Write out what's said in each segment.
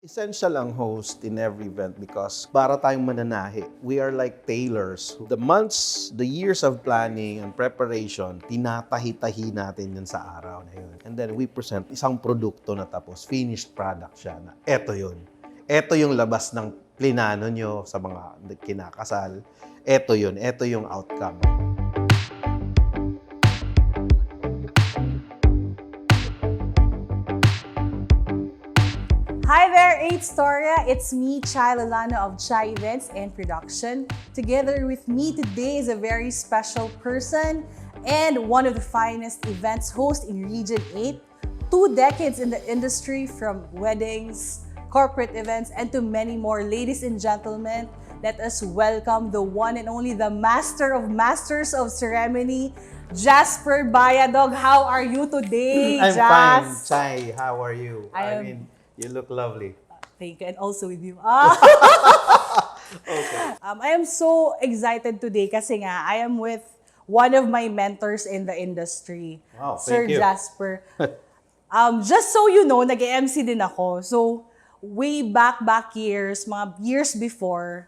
Essential ang host in every event because para tayong mananahi. We are like tailors. The months, the years of planning and preparation, tinatahi-tahi natin yun sa araw na yun. And then we present isang produkto na tapos finished product siya na eto yun. Eto yung labas ng plinano nyo sa mga kinakasal. Eto yun. Eto yung outcome. Hi there, it's Storya. It's me, Chai Lalana of Chai Events and Production. Together with me today is a very special person and one of the finest events host in Region 8. 2 decades in the industry, from weddings, corporate events, and to many more. Ladies and gentlemen, let us welcome the one and only, the master of masters of ceremony, Jasper Bayadog. How are you today, I'm Jas? fine. Chai, how are you? I mean, you look lovely. Thank you, and also with you. Okay. I am so excited today kasi nga I am with one of my mentors in the industry, Wow, Sir thank you. Jasper. Just so you know, nag-MC din ako. So, way back years, mga years before,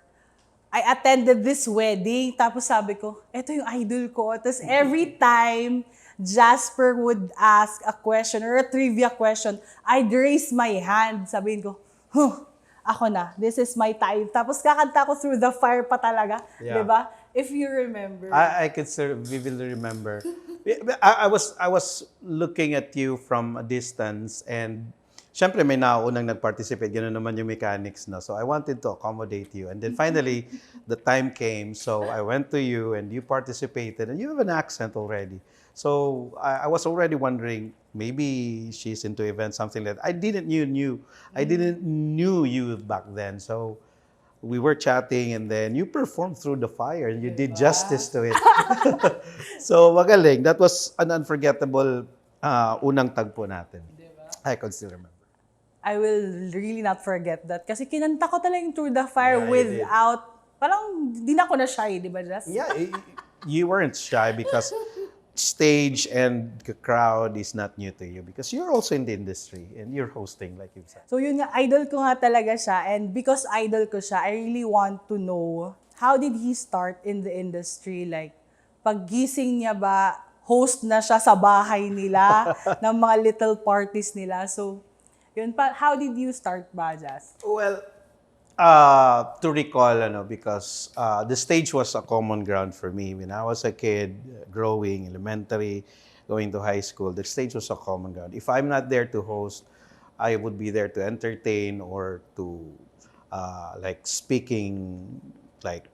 I attended this wedding. Tapos sabi ko, eto yung idol ko. Tapos every time Jasper would ask a question or a trivia question, I'd raise my hand. Sabihin ko, ako na. This is my time. Tapos kakanta ko Through the Fire pa talaga. Yeah. Diba? If you remember. I could vividly remember. I was looking at you from a distance and syempre may naunang nag-participate, gano'n naman yung mechanics na. So I wanted to accommodate you. And then finally, the time came. So I went to you and you participated and you have an accent already. So I was already wondering, maybe she's into events, something like that. I didn't knew you back then. So we were chatting and then you performed Through the Fire and you did justice to it. So magaling. That was an unforgettable unang tagpo natin. I could still remember. I will really not forget that. Kasi kinanta ko talaga yung Through the Fire Yeah, you without, parang di na ako na shy, di ba, Jas? Yeah, you weren't shy because stage and the crowd is not new to you because you're also in the industry and you're hosting, like you said. So yun nga, idol ko nga talaga siya. And because idol ko siya, I really want to know, how did he start in the industry? Like, paggising niya ba, host na siya sa bahay nila, ng mga little parties nila. So, yun pa, how did you start ba, Jas? Well, to recall, because the stage was a common ground for me. When I was a kid, growing, elementary, going to high school, the stage was a common ground. If I'm not there to host, I would be there to entertain or to like speaking, like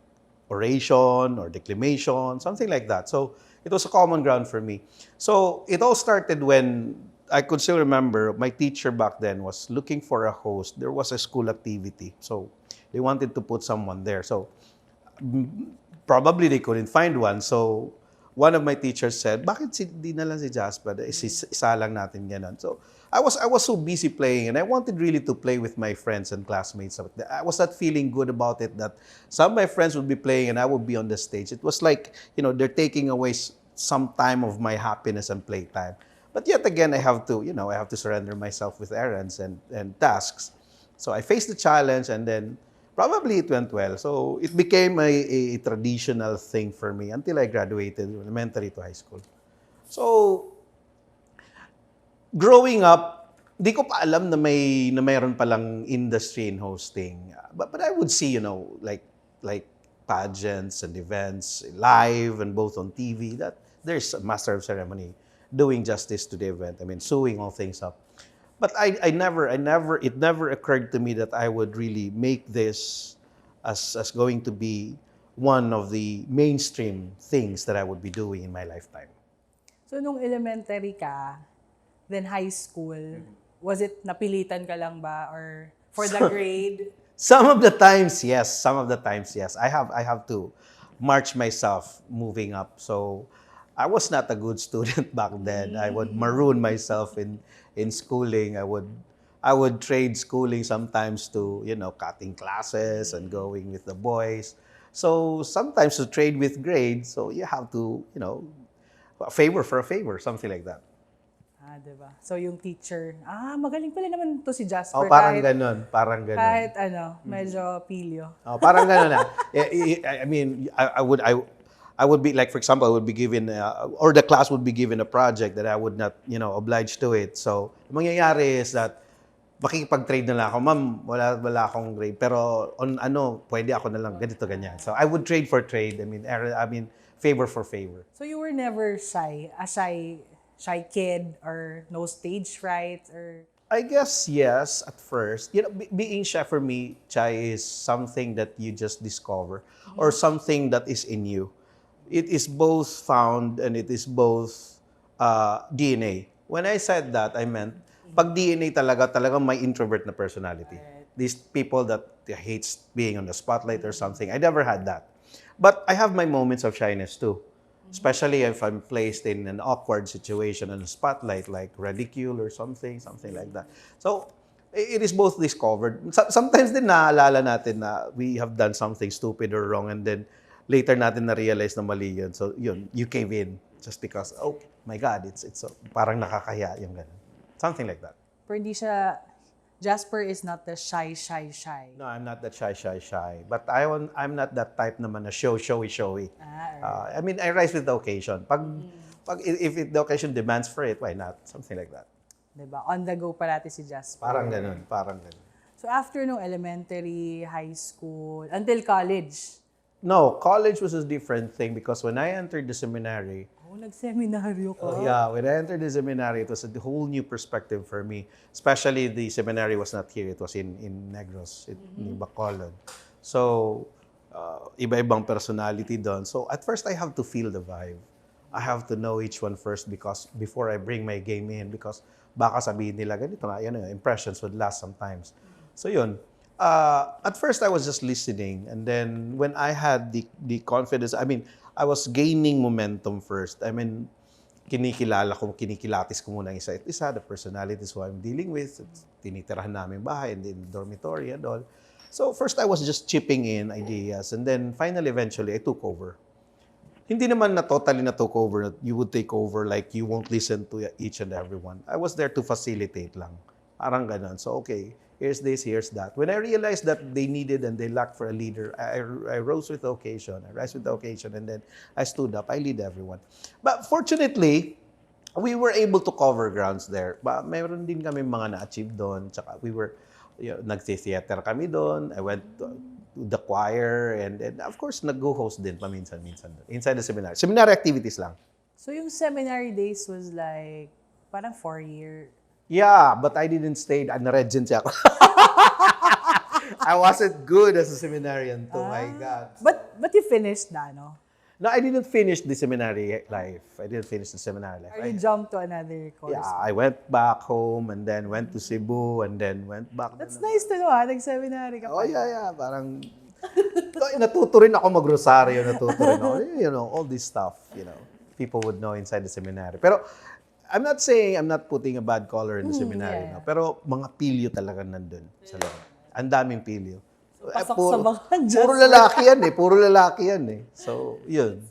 oration or declamation, something like that. So it was a common ground for me. So it all started when I could still remember my teacher back then was looking for a host. There was a school activity. So they wanted to put someone there. So probably they couldn't find one. So one of my teachers said, bakit di na lang si Jasper? Isa lang natin ganun. So I was so busy playing and I wanted really to play with my friends and classmates. I was not feeling good about it that some of my friends would be playing and I would be on the stage. It was like, they're taking away some time of my happiness and playtime. But yet again, I have to surrender myself with errands and tasks. So I faced the challenge and then probably it went well. So it became a traditional thing for me until I graduated elementary to high school. So growing up, di ko pa alam na mayroon palang industry in hosting. But I would see, like pageants and events live and both on TV, that there's a master of ceremony doing justice to the event. I mean, sewing all things up. But it never occurred to me that I would really make this as going to be one of the mainstream things that I would be doing in my lifetime. So nung elementary ka, then high school, was it napilitan ka lang ba or for the grade? Some of the times, yes. I have to march myself moving up. So I was not a good student back then. I would maroon myself in schooling. I would trade schooling sometimes to, cutting classes and going with the boys. So sometimes to trade with grades, so you have to, a favor for a favor, something like that. Diba? So yung teacher, magaling pala naman to si Oh, Jasper parang kahit ganun, parang ganun. kahit medyo pilyo. Oh, parang gano'n na. I mean, I would be like, for example, I would be given, or the class would be given a project that I would not, obliged to it. So, ang mangyayari is that, makikipag-trade na lang ako. Ma'am, wala akong grade. Pero, pwede ako na lang, ganito, ganyan. So, I would trade for trade. I mean, favor for favor. So you were never shy, a shy kid or no stage fright or I guess yes, at first. Being shy for me, shy is something that you just discover or something that is in you. It is both found and it is both DNA. When I said that, I meant pag DNA talagang may introvert na personality. These people that hates being on the spotlight or something. I never had that. But I have my moments of shyness too. Especially if I'm placed in an awkward situation in a spotlight, like ridicule or something like that. So, it is both discovered. Sometimes din naalala natin na we have done something stupid or wrong and then later natin na-realize na mali yun. So, yun, you cave in just because, oh my God, it's parang nakakaya yung ganun. Something like that. pero hindi siya, Jasper is not the shy. No, I'm not that shy. But I'm not that type naman na showy. I mean, I rise with the occasion. If the occasion demands for it, why not? Something like that. Diba? On the go parati si Jasper. Parang ganun. So after no elementary, high school, until college. No, college was a different thing because when I entered the seminary, Nagseminaryo ka? yeah, when I entered the seminary, it was a whole new perspective for me. Especially the seminary was not here; it was in Negros, in Bacolod. So, iba-ibang personality doon. So at first, I have to feel the vibe. I have to know each one first because before I bring my game in, because baka sabihin nila ganito nga, impressions would last sometimes. So yun. At first, I was just listening, and then when I had the confidence, I was gaining momentum first. Kinikilatis ko muna isa. The personalities who I'm dealing with, tinitirahan namin bahay, in the dormitory and all. So first, I was just chipping in ideas, and then finally, eventually, I took over. Hindi naman na totally na took over, that you would take over, like you won't listen to each and every one. I was there to facilitate lang. Parang ganun. So, okay, here's this, here's that. When I realized that they needed and they lacked for a leader, I rose with the occasion. I rise with the occasion, and then I stood up. I lead everyone. But fortunately, we were able to cover grounds there. But mayroon din kami mga na-achieve doon. Tsaka we were, nag-theater kami doon. I went to the choir, and of course, nag-host din paminsan-minsan doon. Inside the seminar. Seminar activities lang. So yung seminary days was like, parang 4-year. Yeah, but I didn't stay. Na-regency ako. I wasn't good as a seminarian too, my God. But you finished na, no? No, I didn't finish the seminary life. Or you jumped to another course? Yeah, I went back home and then went to Cebu and then went back. That's nice to know, nag-seminary ka pa. Oh, yeah. Parang, natuto rin ako mag-rosaryo, all this stuff, people would know inside the seminary. Pero, I'm not saying I'm not putting a bad color in the seminary, no? Pero mga pilyo talaga nandun sa loob. Ang daming pilyo. Pasok sa mga Puro lalaki yan eh. So, yun.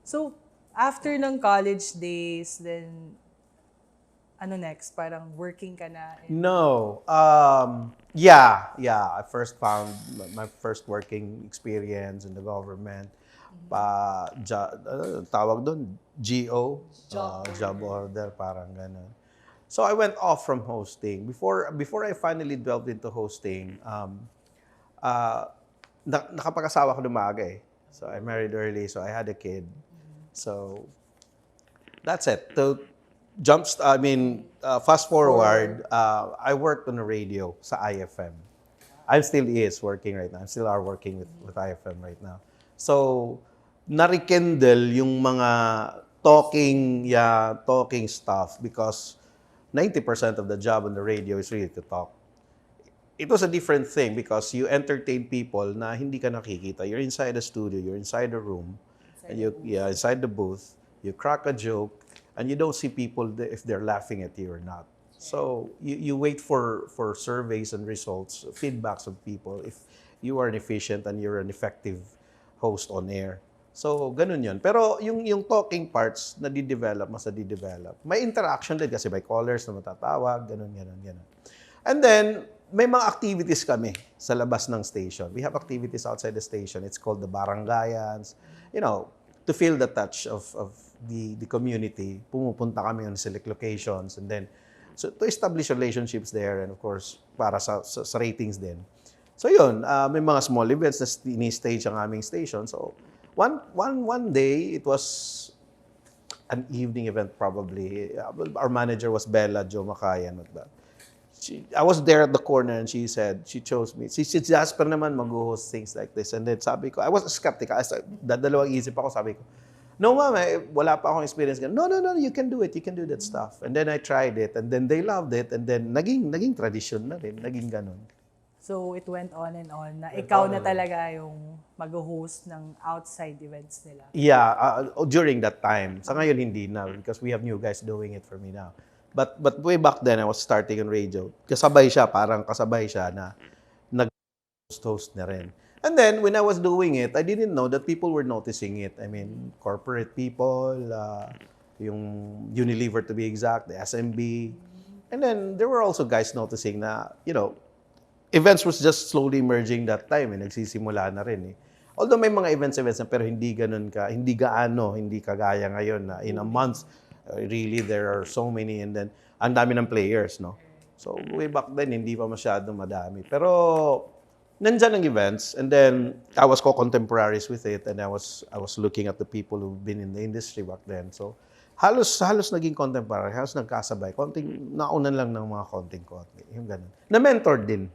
So, after ng college days, then, ano next? Parang working ka na? No. Yeah. I first found my first working experience in the government. Tawag doon, GO, job order, parang gano'n. So I went off from hosting. Before I finally delved into hosting, nakapag-asawa ko ng maaga eh. So I married early, so I had a kid. So that's it. Fast forward, I worked on the radio sa IFM. I'm still working right now. I'm still working with IFM right now. So, na-rekindle yung mga talking stuff because 90% of the job on the radio is really to talk. It was a different thing because you entertain people na hindi ka nakikita. You're inside the studio, you're inside the room, inside the booth, you crack a joke, and you don't see people if they're laughing at you or not. So, you wait for surveys and results, feedbacks of people if you are efficient and you're an effective host on air. So, ganun yun. Pero yung talking parts, nadidevelop, mas nadidevelop. May interaction din kasi may callers na matatawag, ganun. And then, may mga activities kami sa labas ng station. We have activities outside the station. It's called the Barangayans. You know, to feel the touch of the community. Pumupunta kami on select locations and then so to establish relationships there and of course para sa ratings din. So yun, may mga small events na ini-stage ang aming station. So one day it was an evening event probably. Our manager was Bella Jo Makayan at that. I was there at the corner and she said, she chose me. Si Jasper naman mag-host things like this. And then sabi ko, I was skeptical. Dadalawang isip ako, sabi ko, no ma'am, wala pa akong experience. No, you can do it. You can do that stuff. And then I tried it and then they loved it and then naging tradition na rin. Naging ganun. So, it went on and on na ikaw na talaga yung mag-host ng outside events nila. Yeah, during that time. Sa ngayon, hindi na because we have new guys doing it for me now. But way back then, I was starting on radio. Kasabay siya na nag-host na rin. And then, when I was doing it, I didn't know that people were noticing it. I mean, corporate people, yung Unilever to be exact, the SMB. And then, there were also guys noticing na, you know, events was just slowly emerging that time. Nagsisimula na rin. Although may mga events na, pero hindi kagaya ngayon na in a month, really, there are so many and then ang dami ng players, no? So, way back then, hindi pa masyado madami. Pero, nandyan ang events and then I was co-contemporaries with it and I was looking at the people who've been in the industry back then. So, halos naging contemporary, halos nagkasabay. Naunan lang ng mga konting. Yung ganun. Na-mentor din.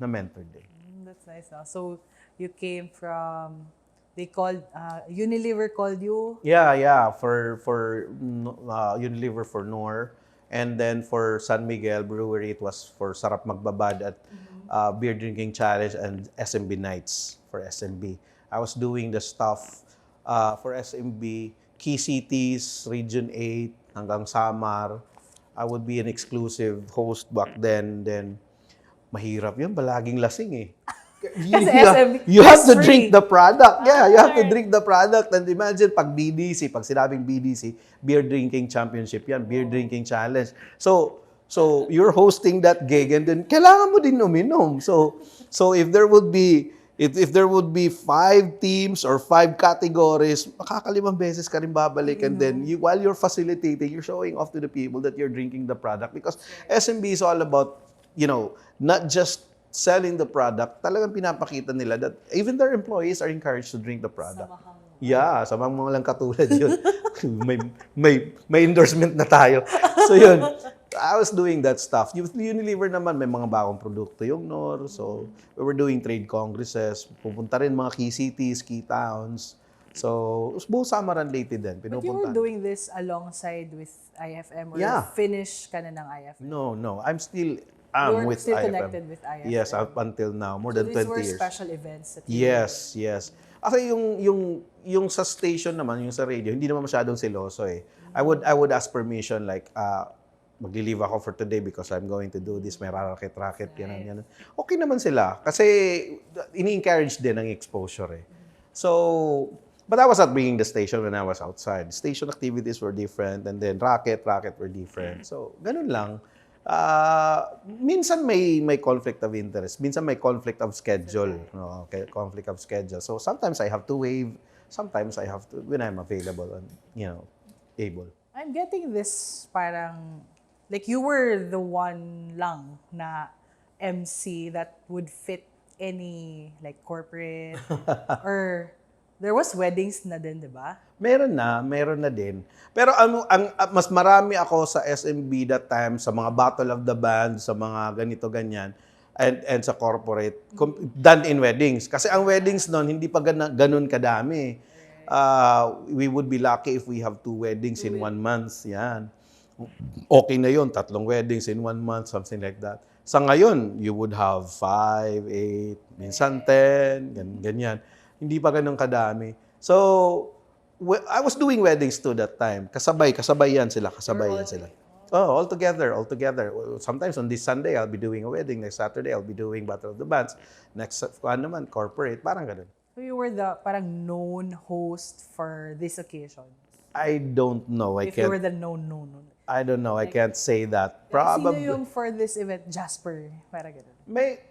That's nice. So, you came from... They called, Unilever called you? Yeah. For Unilever for Nor. And then for San Miguel Brewery, it was for Sarap Magbabad at Beer Drinking Challenge and SMB Nights for SMB. I was doing the stuff for SMB, key cities, Region 8, hanggang Samar. I would be an exclusive host back then. Then, mahirap yun, palaging lasing eh. You have to drink the product. Yeah, you have to drink the product. And imagine, pag BDC, pag sinabing BDC, Beer Drinking Championship yan, Beer Drinking Challenge. So you're hosting that gig and then kailangan mo din uminom. So if there would be 5 teams or 5 categories, makakalimang beses ka rin babalik. And then while you're facilitating, you're showing off to the people that you're drinking the product. Because SMB is all about, you know, not just selling the product, talagang pinapakita nila that even their employees are encouraged to drink the product. Yeah, samang mga lang katulad yun. may endorsement na tayo. So yun, I was doing that stuff. Unilever naman, may mga bagong produkto yung Nor. So we were doing trade congresses. Pupunta rin mga key cities, key towns. So, buong Samaran Leyte din. But you were doing this alongside with IFM or finish ka na ng IFM? No. I'm still... You're with still IFM. Connected with IFM? Yes, up until now. More than 20 years. So these were special events that you Yes. Kasi yung sa station naman, yung sa radio, hindi naman masyadong seloso eh. I would ask permission like, magli-leave ako for today because I'm going to do this, may racket, yan. Okay naman sila. Kasi ini-encourage din ang exposure eh. So, but I was not bringing the station when I was outside. Station activities were different and then racket were different. So, ganun lang. Minsan may conflict of interest. Minsan may conflict of schedule. No? Okay, conflict of schedule. So sometimes I have to waive. Sometimes I have to when I'm available and able. I'm getting this parang like you were the one lang na MC that would fit any like corporate or there was weddings na din, di ba? Meron na din. Pero ang mas marami ako sa SMB that time, sa mga Battle of the Band, sa mga ganito-ganyan, and sa corporate, done in weddings. Kasi ang weddings noon, hindi pa ganun kadami. We would be lucky if we have 2 weddings in 1 month. Yan. Okay na yun, 3 weddings in 1 month, something like that. Sa ngayon, you would have 5, 8, minsan 10, ganyan. Hindi pa ganun kadami. So, I was doing weddings too that time. Kasabay yan sila. All together. Sometimes on this Sunday, I'll be doing a wedding. Next Saturday, I'll be doing Battle of the Bands. Next naman, corporate. Parang ganun. So you were the parang known host for this occasion. I don't know. If you were the known. I don't know. I can't say that. Like, sino Probably. yung for this event? Jasper. Parang ganun.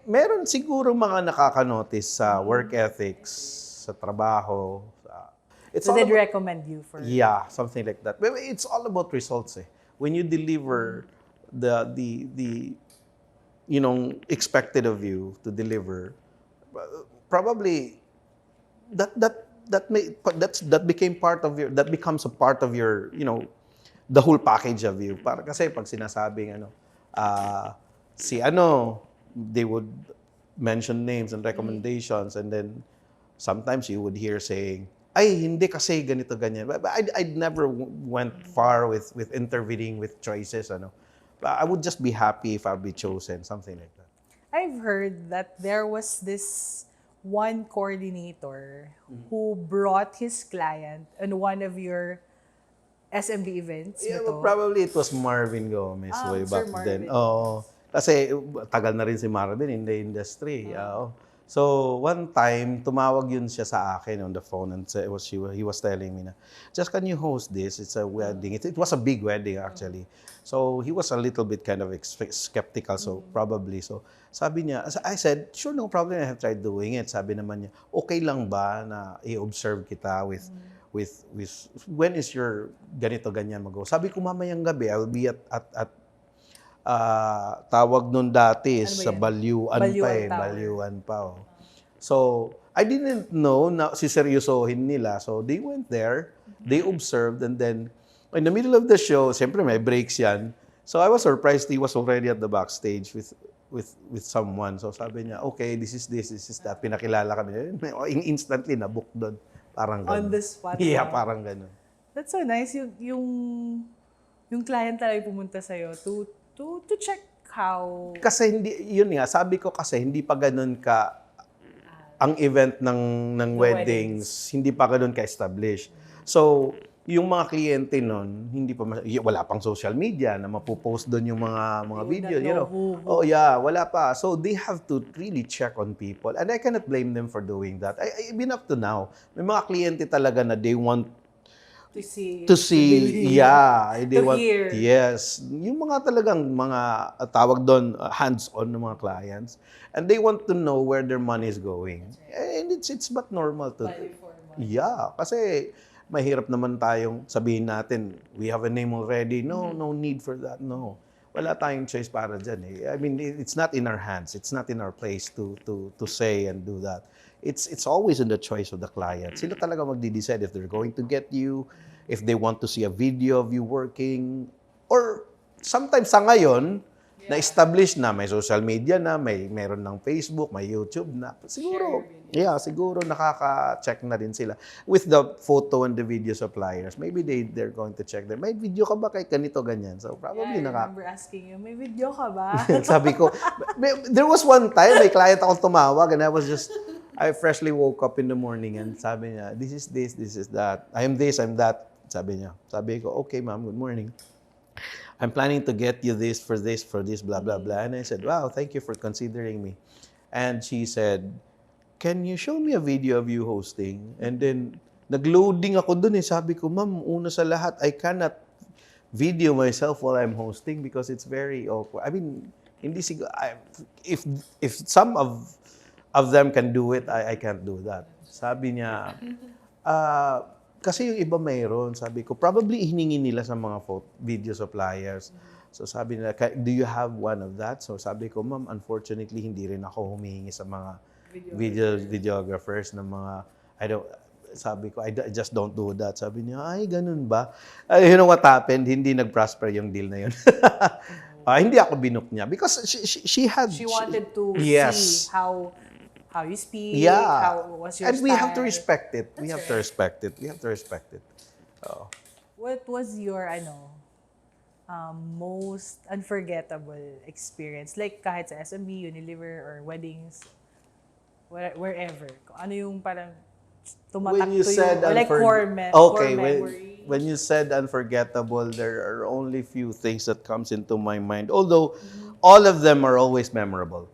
Meron siguro mga nakaka-notice sa work ethics, sa trabaho. It's So all they'd about, recommend you for... yeah, something like that. But it's all about results eh. When you deliver the expected of you to deliver, probably that became part of that becomes a part of your, the whole package of you. Para kasi pag sinasabing si they would mention names and recommendations, and then sometimes you would hear saying, ay, hindi kasi ganito, ganyan. But I never went far with intervening with choices, But I would just be happy if I'd be chosen, something like that. I've heard that there was this one coordinator who brought his client on one of your SMB events. Yeah, Nito. well, probably it was Marvin Gomez way Sir back Marvin. then. Oo. Kasi tagal na rin si Marvin in the industry. Oo. So, one time, tumawag yun siya sa akin on the phone and he was telling me na, just can you host this? It's a wedding. It was a big wedding actually. So, he was a little bit kind of skeptical, so probably. So, sabi niya, I said, sure, no problem, I have tried doing it. Sabi naman niya, okay lang ba na i-observe kita with when is your ganito, ganyan mag-go? Sabi ko, mamayang gabi, I will be at tawag nun dati Ano ba sa yan? Balyuan pa Balyuan Tower. Balyuan pa. Oh. So, I didn't know na siseryosohin nila. So, they went there, they observed, and then, in the middle of the show, siyempre may breaks yan. So, I was surprised he was already at the backstage with someone. So, sabi niya, okay, this is that. Pinakilala kami. Instantly, na-book doon. Parang On ganun. the spot. Yeah, Wow. parang ganun. That's so nice. Yung client talaga pumunta sa'yo to check how... Kasi yun nga, sabi ko kasi hindi pa ganun ka ang event ng weddings, hindi pa ganun ka-establish. So, yung mga kliyente nun, wala pang social media na mapopost doon yung mga video, Oh yeah, wala pa. So, they have to really check on people. And I cannot blame them for doing that. Even up to now, may mga kliyente talaga na they want To see, yeah. They to want, hear. yes. Yung mga talagang mga tawag doon, hands-on ng mga clients. And they want to know where their money is going. And it's but normal to... Yeah, kasi mahirap naman tayong sabihin natin, we have a name already. No need for that. No. Wala tayong choice para dyan eh. I mean, it's not in our hands. It's not in our place to say and do that. It's always in the choice of the client. Sila talaga magde-decide if they're going to get you, if they want to see a video of you working, or sometimes sa ngayon, na-establish na, may social media na, meron ng Facebook, may YouTube na. Siguro, siguro nakaka-check na rin sila. With the photo and the video suppliers, maybe they're going to check them. May video ka ba kay ganito, ganyan? So probably I remember asking you, may video ka ba? Sabi ko, there was one time, may client ako tumawag and I freshly woke up in the morning and sabi niya, this is that. I am this, I'm that. Sabi niya. Sabi ko, okay ma'am, good morning. I'm planning to get you this, blah, blah, blah. And I said, wow, thank you for considering me. And she said, can you show me a video of you hosting? And then, nag-loading ako dun eh. Sabi ko, ma'am, una sa lahat, I cannot video myself while I'm hosting because it's very awkward. I mean, hindi siguro, if some of them can do it, I can't do that. Sabi niya, kasi yung iba mayroon, sabi ko, probably hiningi nila sa mga video suppliers. So sabi nila, do you have one of that? So sabi ko, ma'am, unfortunately, hindi rin ako humihingi sa mga videographers ng mga, sabi ko, I just don't do that. Sabi niya, ay, ganun ba? You know what happened? Hindi nag-prosper yung deal na yun. Hindi ako binook niya because she wanted to see how you speak, how was your and style. we have to respect it. We have to respect it. What was your most unforgettable experience? Like kahit sa SMB, Unilever, or weddings, wherever. Ano yung parang tumatak When you to said you, or like core okay, memory? when you said unforgettable, there are only few things that comes into my mind. Although all of them are always memorable.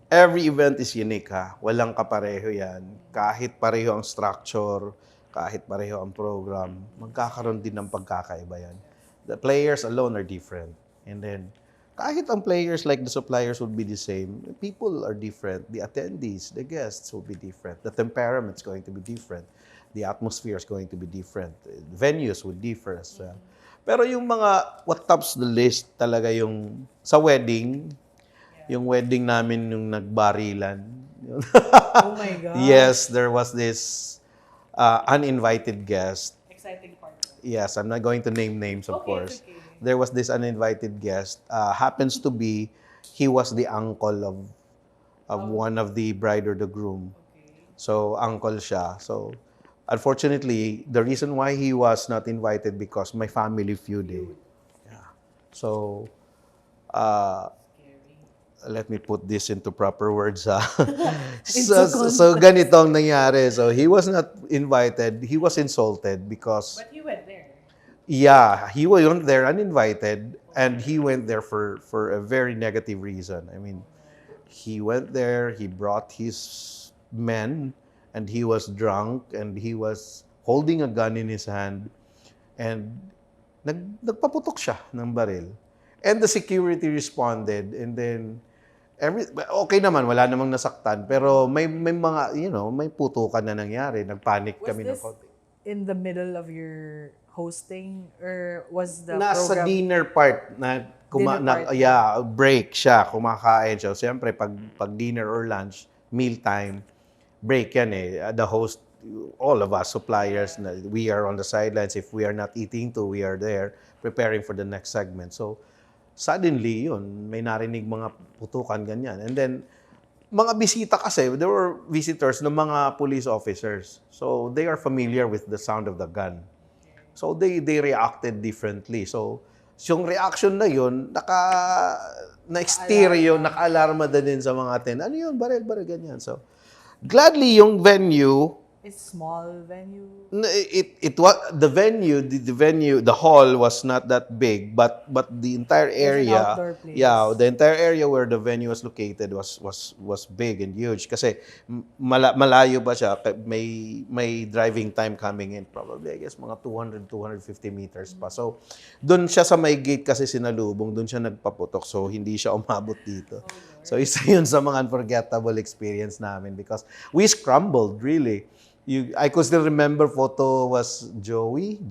Every event is unique ha. Walang kapareho yan. Kahit pareho ang structure, kahit pareho ang program, magkakaroon din ng pagkakaiba yan. The players alone are different. And then, kahit ang players like the suppliers would be the same, people are different. The attendees, the guests will be different. The temperament's going to be different. The atmosphere is going to be different. Venues would differ as well. Pero yung mga, what tops the list talaga yung sa wedding, yung wedding namin yung nagbarilan. Oh my God. Yes, there was this uninvited guest. Exciting part. Yes, I'm not going to name names, of Okay, course. it's okay. There was this uninvited guest. Happens to be, he was the uncle of one of the bride or the groom. Okay. So, uncle siya. So, unfortunately, the reason why he was not invited because my family feud. Yeah. So, let me put this into proper words. So ganito ang nangyari. So he was not invited. He was insulted because... But he went there. Yeah, he went there uninvited and he went there for a very negative reason. I mean, he went there, he brought his men and he was drunk and he was holding a gun in his hand and nagpaputok siya ng baril. And the security responded and then okay naman, wala namang nasaktan, pero may mga, may putukan na nangyari. Nagpanic kami ng konti. In the middle of your hosting or was the Nasa program? dinner part break siya, kumakain siya. Siyempre, pag dinner or lunch, meal time, break yan eh. The host, all of us, suppliers, we are on the sidelines. If we are not eating too, we are there preparing for the next segment. So, suddenly, yun, may narinig mga putukan, ganyan. And then, mga bisita kasi, there were visitors ng mga police officers. So, they are familiar with the sound of the gun. So, they reacted differently. So, yung reaction na yun, na-exterior, naka-alarma din sa mga atin. Ano yun? Baril, ganyan. So, gladly, yung venue, It's small venue. It was the venue. The hall was not that big, but the entire area, an outdoor place. the entire area where the venue was located was big and huge. Kasi malayo pa siya. May driving time coming in, probably I guess mga 250 meters pa. So doon siya sa may gate kasi sinalubong, doon siya nagpaputok. So hindi siya umabot dito. So isa yun sa mga unforgettable experience namin because we scrambled really. I could still remember photo was Joey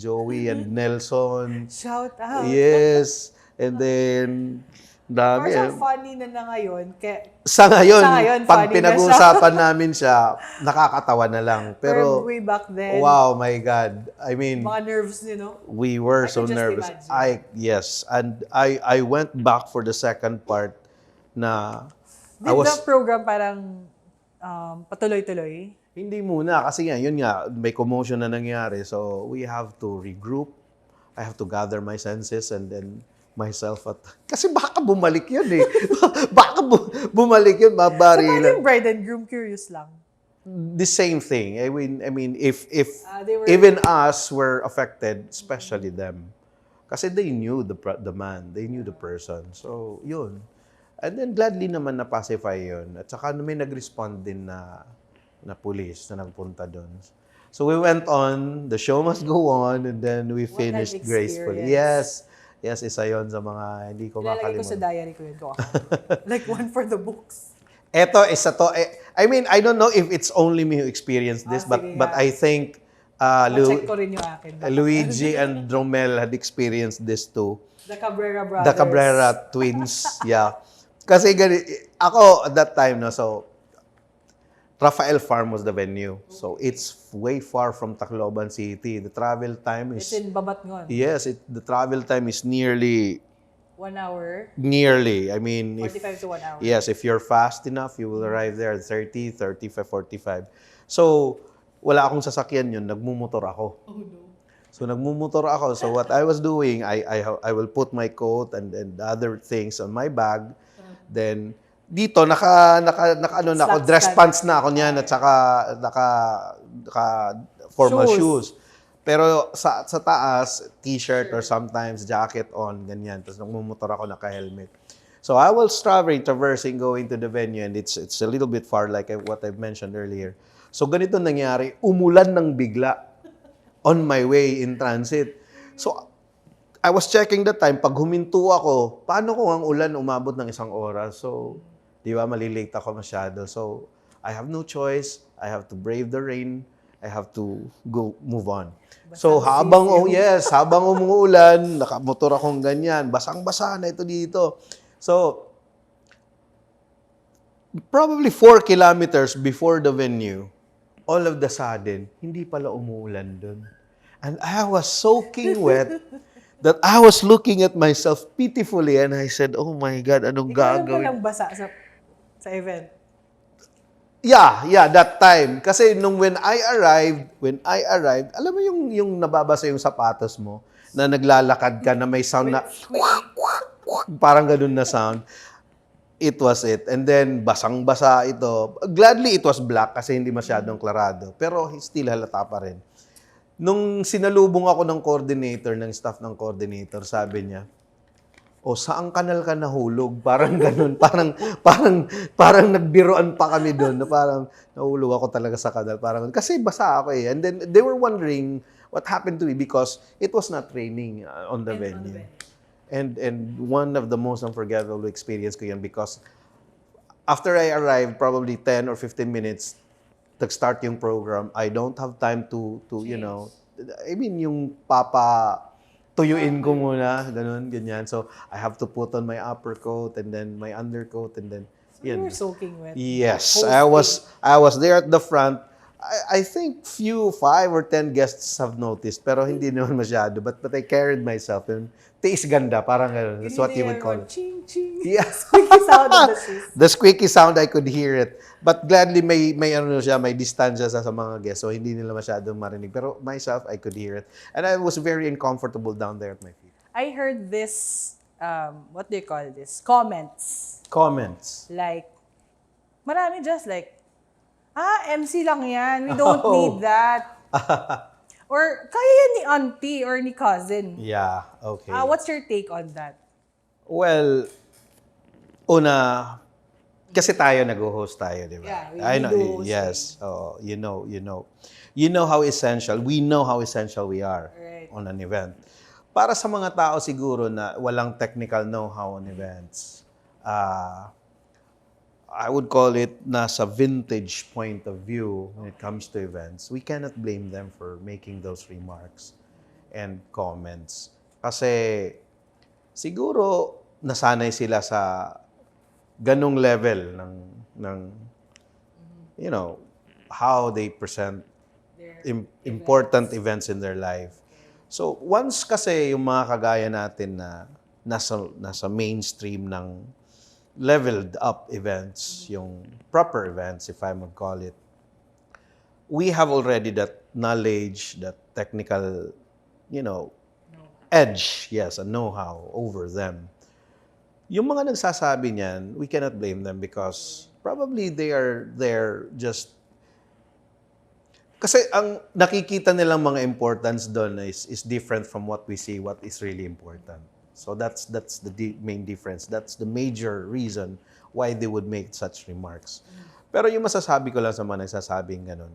and Nelson. Shout out. Yes. And then, dami. Parang funny na ngayon. Sa ngayon, pag funny na pinag-uusapan namin siya, nakakatawa na lang. Pero, way back then, wow, my God. I mean, mga nerves, we were so can just nervous. imagine. Yes. And I went back for the second part na Did the program parang patuloy-tuloy? Hindi muna kasi yun nga, may commotion na nangyari. So, we have to regroup. I have to gather my senses and then myself kasi baka bumalik yun eh. Baka bumalik yun, babari So, lang. yung bride and groom, curious lang. The same thing. I mean, if they were... even us were affected, especially them. Kasi they knew the man, they knew the person. So, yun. And then gladly naman na-pacify yun. At saka may nag-respond din na police na nagpunta doon. So we went on, the show must go on, and then we finished gracefully. Yes, isa yon sa mga hindi ko makalimutan. Ilalagay ko sa diary ko yun. Like one for the books. Eto, isa to. I mean, I don't know if it's only me who experienced this, but I think check ko rin yung akin. Luigi and Romel had experienced this too. The Cabrera brothers. The Cabrera twins, yeah. Kasi ako at that time, so Rafael Farm was the venue. So it's way far from Tacloban City. The travel time is... It's in Babatngon. Yes, the travel time is nearly... 1 hour? Nearly. I mean... 45 to 1 hour. Yes, if you're fast enough, you will arrive there at 30, 35, 45. So, wala akong sasakyan yun. Nagmumotor ako. Oh no. So, nagmumotor ako. So, what I was doing, I will put my coat and other things on my bag. Then... Dito, naka ako, dress pants na ako niyan at saka naka formal shoes. Pero sa taas, t-shirt or sometimes jacket on, ganyan. Tapos nagmumotor ako, naka-helmet. So I was traversing, going to the venue, and it's a little bit far, like what I've mentioned earlier. So ganito nangyari, umulan ng bigla on my way in transit. So I was checking the time. Pag huminto ako, paano kung ang ulan umabot ng 1 oras? So, di ba, malilate ako masyado. So, I have no choice. I have to brave the rain. I have to move on. So, habang umuulan, nakamotor akong ganyan, basang-basa na ito dito. So, probably 4 kilometers before the venue, all of the sudden, hindi pala umuulan doon. And I was soaking wet that I was looking at myself pitifully and I said, oh my God, anong Ikaw lang gagawin? palang basa sa event. Yeah, that time. Kasi when I arrived, alam mo yung nababasa yung sapatos mo, na naglalakad ka na may sound na, parang ganun na sound. It was it. And then, basang-basa ito. Gladly, it was black kasi hindi masyadong klarado. Pero still halata pa rin. Nung sinalubong ako ng coordinator, ng staff ng coordinator, sabi niya, saan kanal ka nahulog? Parang ganun. Parang nagbiroan pa kami doon. Na parang nahulog ako talaga sa kanal. Parang, kasi basa ako eh. And then they were wondering what happened to me because it was not raining on the venue. And one of the most unforgettable experience ko yan because after I arrived, probably 10 or 15 minutes, nag-start yung program, I don't have time to yung tuyuin ko muna, ganyan. So, I have to put on my upper coat and then my undercoat and then, You were soaking wet. Yes, Hosting. I was there at the front. I think 5 or 10 guests have noticed, pero hindi naman masyado. But I carried myself and tiis ganda, parang gano'n. That's what you would call it. Ching, ching. Yeah. Squeaky sound of the sis. The squeaky sound, I could hear it. But gladly, may distansya sa mga guests. So, hindi nila masyadong marinig. Pero myself, I could hear it. And I was very uncomfortable down there at my feet. I heard this, what do you call this? Comments. Like, marami just like, MC lang yan. We don't need that. Or, kaya yan ni auntie or ni cousin. Yeah, okay. What's your take on that? Well, una, kasi tayo nag-host tayo, di ba? Yeah, we I know, do hosting. yes. Oh, you know how essential, we know how essential we are Right. on an event. Para sa mga tao siguro na walang technical know-how on events, I would call it nasa vintage point of view when it comes to events. We cannot blame them for making those remarks and comments. Kasi siguro nasanay sila sa ganung level ng how they present important events in their life. So once kasi yung mga kagaya natin na nasa mainstream ng leveled up events, yung proper events, if I would call it, we have already that knowledge, that technical, edge, yes, a know-how over them. Yung mga nagsasabi niyan, we cannot blame them because probably they are there just kasi ang nakikita nilang mga importance doon is different from what we see, what is really important. So that's the main difference. That's the major reason why they would make such remarks. Pero yung masasabi ko lang sa mga nagsasabing ganun,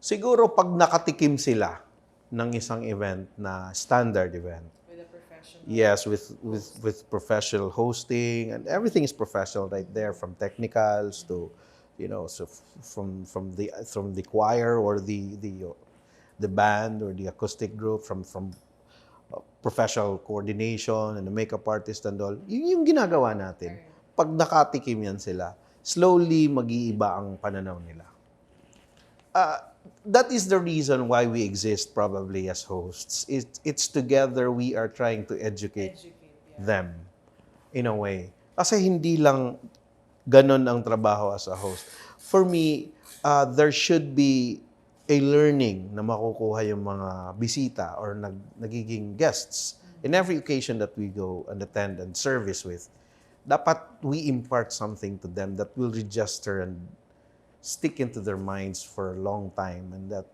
siguro pag nakatikim sila ng isang event na standard event. With a professional. Yes, with professional hosting and everything is professional right there, from technicals to so from the choir or the band or the acoustic group, from professional coordination and the makeup artist and all, yung ginagawa natin. Pag nakatikim yan sila, slowly mag-iiba ang pananaw nila. That is the reason why we exist probably as hosts. It's together we are trying to educate them in a way. Kasi hindi lang ganon ang trabaho as a host. For me, there should be a learning na makukuha yung mga bisita or nagiging guests in every occasion that we go and attend and service with. Dapat we impart something to them that will register and stick into their minds for a long time, and that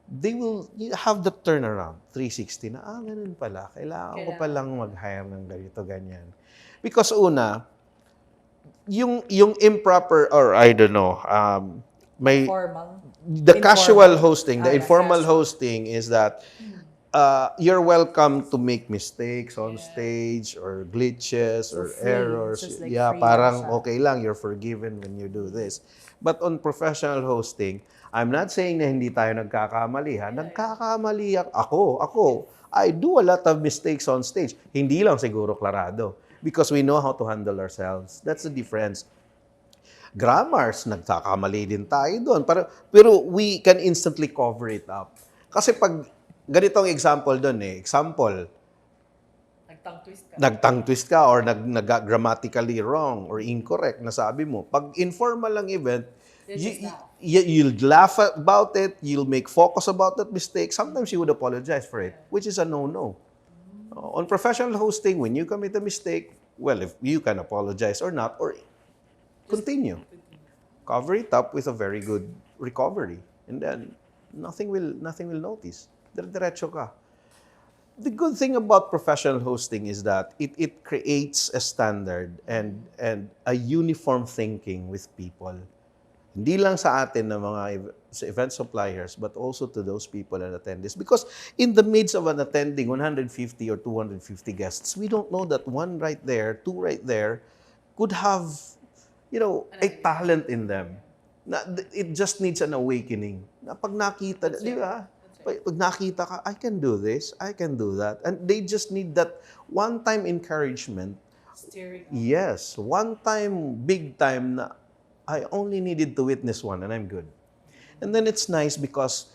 they will have the turnaround, 360 na, ganun pala. Kailangan ko palang mag-hire ng ganito, ganyan. Because una, yung improper, or I don't know, may, Formal. the casual hosting, the Ah, informal casual. hosting is that you're welcome to make mistakes on stage or glitches So or free. It's errors. just like Yeah, free lang parang siya. okay lang, you're forgiven when you do this. But on professional hosting, I'm not saying na hindi tayo nagkakamali, ha? Nagkakamali ako. I do a lot of mistakes on stage. Hindi lang siguro klarado. Because we know how to handle ourselves. That's the difference. Grammars, nagkakamali din tayo doon. Pero we can instantly cover it up. Kasi pag ganitong example doon example, nag-tongue twist ka or nag-grammatically wrong or incorrect na sabi mo. Pag informal lang event, you'll laugh about it, you'll make focus about that mistake. Sometimes you would apologize for it, which is a no-no. On professional hosting, when you commit a mistake, well, if you can apologize or not, or continue. Cover it up with a very good recovery. And then, nothing will notice. Diretso ka. The good thing about professional hosting is that it creates a standard and a uniform thinking with people. Hindi lang sa atin na mga sa event suppliers, but also to those people and attendees. Because in the midst of an attending 150 or 250 guests, we don't know that one right there, two right there, could have, a talent in them. It just needs an awakening. Na pag nakita, di ba? Pag nakita ka, I can do this, I can do that. And they just need that one-time encouragement. Yes, one-time, big time na I only needed to witness one and I'm good. And then it's nice because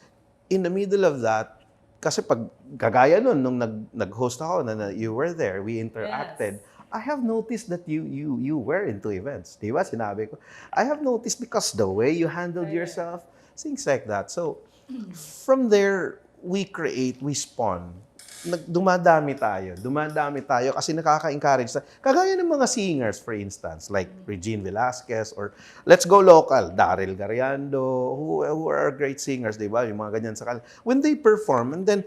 in the middle of that, kasi pag kagaya nun, nung nag-host ako, na you were there, we interacted, I have noticed that you were into events. Di ba? Sinabi ko. I have noticed because the way you handled yourself, things like that. So, from there, we spawn. Dumadami tayo kasi nakaka-encourage. Kagaya ng mga singers, for instance, like Regine Velasquez, or let's go local, Daryl Gariando, who are great singers, di ba? Yung mga ganyan sa kanila. When they perform, and then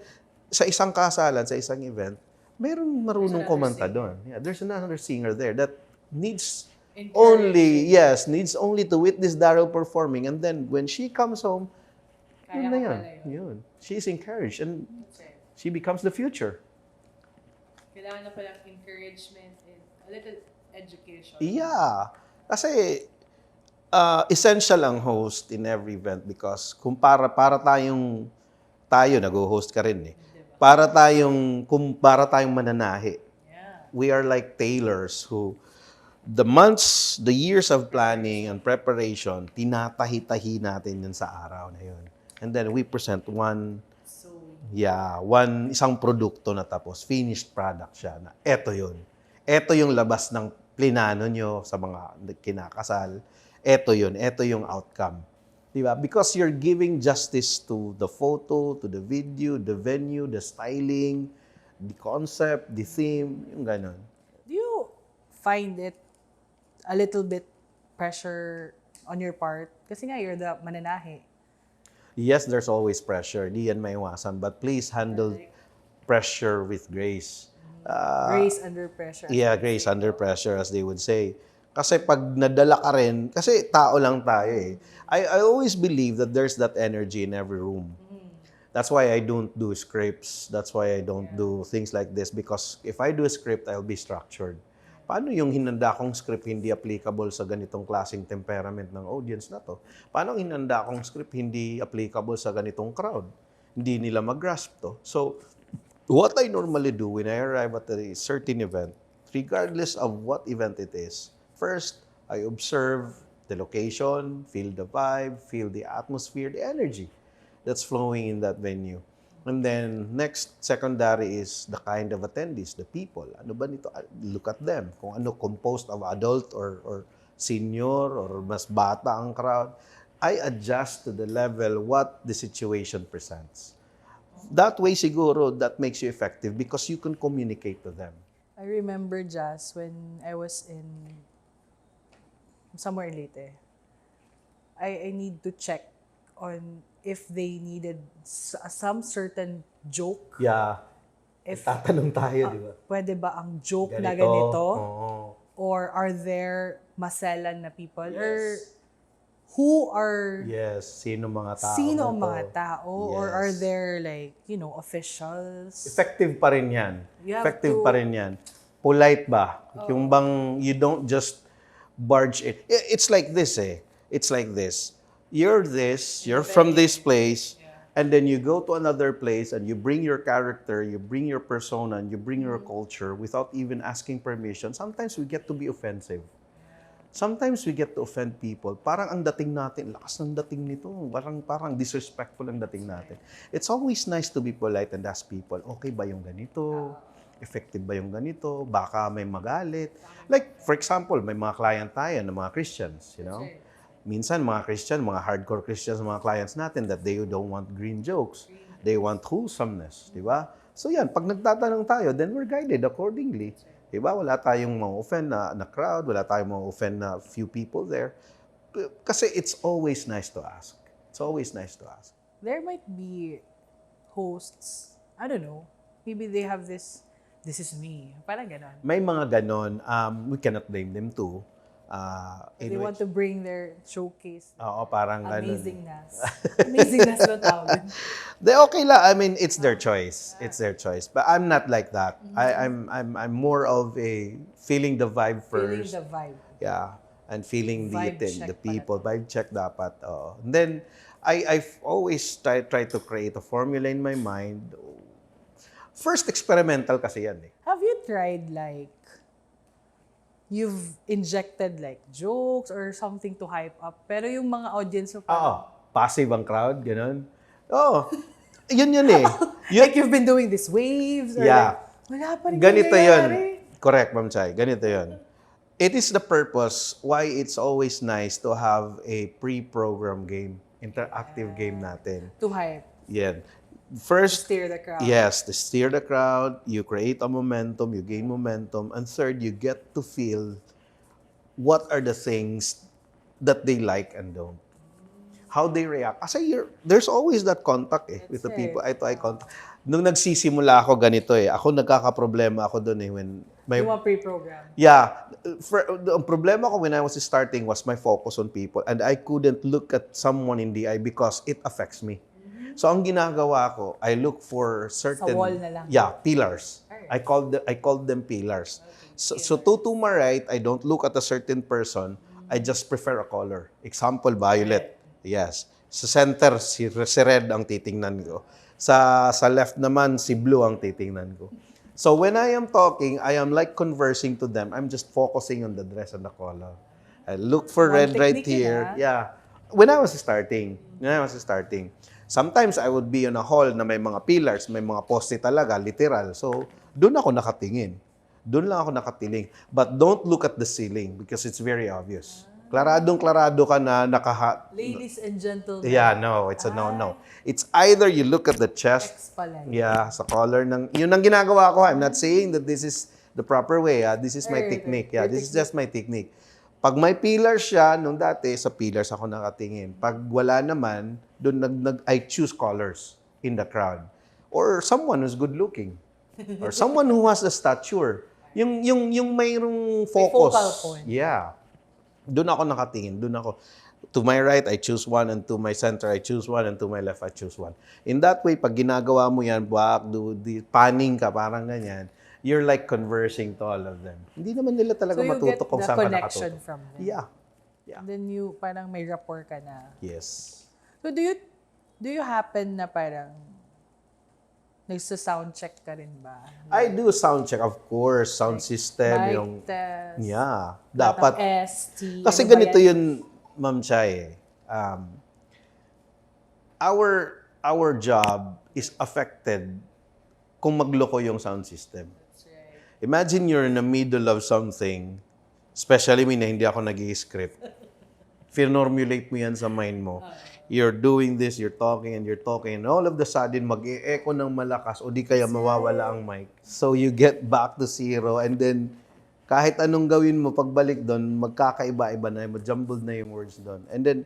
sa isang kasalan, sa isang event, merong marunong kumanta doon. Yeah, there's another singer there that needs needs only to witness Daryl performing, and then when she comes home, yun na yan. Yun. She's encouraged and she becomes the future. Kailangan na palang encouragement and a little education. Yeah. Kasi essential ang host in every event because kung para tayo nag-host ka rin Para tayong mananahi. We are like tailors who the months, the years of planning and preparation, tinatahi-tahi natin yun sa araw na yun. And then we present isang produkto na tapos, finished product siya na eto yun. Eto yung labas ng plinano nyo sa mga kinakasal. Eto yun, eto yung outcome. Diba? Because you're giving justice to the photo, to the video, the venue, the styling, the concept, the theme, yung ganon. Do you find it a little bit pressure on your part? Kasi nga, you're the mananahi. Yes, there's always pressure. Di yan maiwasan. But please handle pressure with grace. Grace under pressure. Yeah, grace under pressure, as they would say. Kasi pag nadala ka rin, kasi tao lang tayo I always believe that there's that energy in every room. That's why I don't do scripts. That's why I don't do things like this. Because if I do a script, I'll be structured. Paano yung hinanda kong script hindi applicable sa ganitong klaseng temperament ng audience na to? Paano ang hinanda kong script hindi applicable sa ganitong crowd? Hindi nila mag-grasp to. So, what I normally do when I arrive at a certain event, regardless of what event it is, first, I observe the location, feel the vibe, feel the atmosphere, the energy that's flowing in that venue. And then, next, secondary is the kind of attendees, the people. Ano ba nito? Look at them. Kung ano, composed of adult or senior or mas bata ang crowd. I adjust to the level what the situation presents. That way, siguro, that makes you effective because you can communicate to them. I remember, Jas, when I was in somewhere in Leyte, I need to check on if they needed some certain joke. Yeah. If Tatanong tayo, di ba? pwede ba ang joke na Ganito. ganito? Oo. Or are there maselan na people? Or who are Yes. Sino mga tao sino na ang to? mga tao? Or Yes. are there like, officials? Effective pa rin yan. You have Effective to- pa rin yan. Polite ba? Yung bang you don't just barge in. It's like this eh. It's like this. You're from this place, and then you go to another place and you bring your character, you bring your persona, and you bring your culture without even asking permission. Sometimes we get to be offensive. Sometimes we get to offend people. Parang ang dating natin, lakas ng dating nito. Parang disrespectful ang dating natin. It's always nice to be polite and ask people, okay ba yung ganito? Effective ba yung ganito? Baka may magalit. Like, for example, may mga client tayo na mga Christians, you know? Minsan, mga Christian, mga hardcore Christians, mga clients natin that they don't want green jokes. They want wholesomeness, di ba? So yan, pag nagtatanong tayo, then we're guided accordingly. Di ba? Wala tayong ma-offend na crowd, wala tayong ma-offend na few people there. Kasi it's always nice to ask. It's always nice to ask. There might be hosts, I don't know, maybe they have this is me. Parang ganon. May mga ganon, we cannot blame them too. They want to bring their showcase. Oo, parang ganon. Amazingness. Amazingness na tawag. They okay lang. I mean, it's their choice. It's their choice. But I'm not like that. I'm more of a feeling the vibe Feeling first. the vibe. Yeah. And feeling Vibe the check people. Vibe check dapat. And then, I've always try to create a formula in my mind. First, experimental kasi yan eh. Have you tried like, you've injected like jokes or something to hype up, pero yung mga audience mo Oo. Passive ang crowd, ganun. Oo. Yun eh. like you've been doing these waves or Yeah. like, wala pa rin Ganito nangyayari. yun. Correct, Ma'am Chay. Ganito yun. It is the purpose why it's always nice to have a pre-program game, interactive game natin. To hype. Yan. First, Steer the crowd. yes, to steer the crowd, you create a momentum, you gain momentum, and third, you get to feel what are the things that they like and don't. How they react. Kasi there's always that contact with the people. Eye-to-eye contact. Nung nagsisimula ako ganito ako nagkakaproblema ako doon when Yung mga pre-program. yeah, ang problema ko when I was starting was my focus on people and I couldn't look at someone in the eye because it affects me. So ang ginagawa ko, I look for certain Sa wall na lang. Yeah, pillars. I called them pillars. So to my right, I don't look at a certain person. I just prefer a color. Example, violet. Yes. Sa center, si red ang titingnan ko. Sa left naman, si blue ang titingnan ko. So when I am talking, I am like conversing to them. I'm just focusing on the dress and the color. I look for One red right technique yun, here. ah. Yeah. When I was starting. Sometimes I would be on a hall na may mga pillars, may mga poste talaga, literal. So, doon ako nakatingin. Doon lang ako nakatiling. But don't look at the ceiling because it's very obvious. Klaradong-klarado ka na Ladies and gentlemen. Yeah, no. It's a no-no. It's either you look at the chest. X pala. Yeah, sa collar ng... Yun ang ginagawa ko. I'm not saying that this is the proper way. This is my Right, technique. right. Yeah, Your this is just my technique. Pag may pillars siya, nung dati, sa pillars ako nakatingin. Pag wala naman, doon I choose colors in the crowd. Or someone who's good-looking. Or someone who has the stature. Yung mayroong focus. focal point. Yeah. Doon ako nakatingin. Doon ako. To my right, I choose one. And to my center, I choose one. And to my left, I choose one. In that way, pag ginagawa mo yan, panning ka, parang ganyan, you're like conversing to all of them. Hindi naman nila talaga So you get matuto kung the saan ka connection nakatuto. from them. Yeah. Yeah. And then you, parang may rapport ka na. Yes. So do you happen na parang nagsa-sound check ka rin ba? I do sound check, of course. Sound system. Mic yung test. Yeah. Dapat Dapat. ST. Kasi ano ba ganito yan? yun, Ma'am Chay. Our job is affected kung magloko yung sound system. That's right. Imagine you're in the middle of something, especially me na hindi ako nag-i-script. Formulate mo yan sa mind mo. You're doing this, you're talking, and all of the sudden, mag-e-echo ng malakas o di kaya mawawala ang mic. So you get back to zero and then kahit anong gawin mo pagbalik doon, magkakaiba-iba na, jumbled na yung words doon. And then,